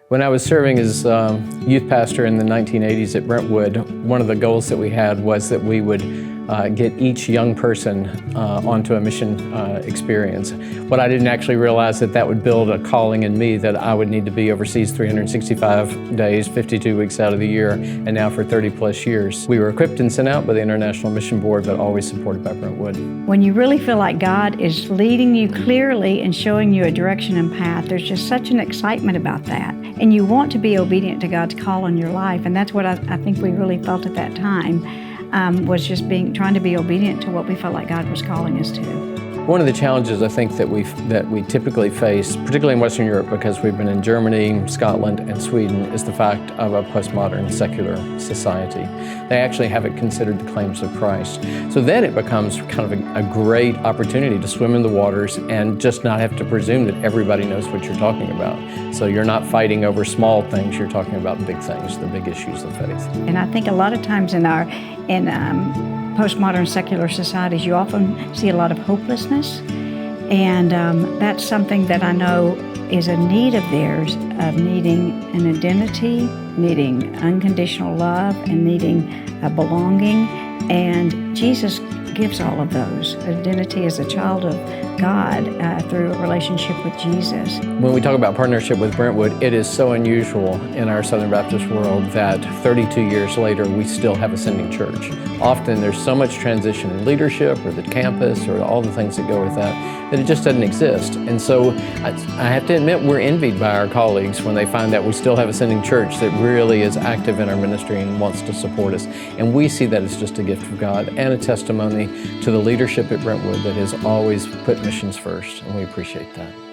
When I was serving as youth pastor in the 1980s at Brentwood, one of the goals that we had was that we would get each young person onto a mission experience. What I didn't actually realize that would build a calling in me that I would need to be overseas 365 days, 52 weeks out of the year, and now for 30 plus years. We were equipped and sent out by the International Mission Board, but always supported by Brentwood. When you really feel like God is leading you clearly and showing you a direction and path, there's just such an excitement about that. And you want to be obedient to God's call on your life, and that's what I think we really felt at that time, was just trying to be obedient to what we felt like God was calling us to. One of the challenges I think that we typically face, particularly in Western Europe, because we've been in Germany, Scotland, and Sweden, is the fact of a postmodern secular society. They actually haven't considered the claims of Christ. So then it becomes kind of a great opportunity to swim in the waters and just not have to presume that everybody knows what you're talking about. So you're not fighting over small things, you're talking about big things, the big issues of faith. And I think a lot of times in postmodern secular societies, you often see a lot of hopelessness, and that's something that I know is a need of theirs, of needing an identity, needing unconditional love, and needing a belonging, and Jesus gives all of those. Identity as a child of God through a relationship with Jesus. When we talk about partnership with Brentwood, it is so unusual in our Southern Baptist world that 32 years later we still have a sending church. Often there's so much transition in leadership or the campus or all the things that go with that it just doesn't exist. And so I have to admit we're envied by our colleagues when they find that we still have a sending church that really is active in our ministry and wants to support us. And we see that as just a gift of God and a testimony to the leadership at Brentwood that has always put missions first, and we appreciate that.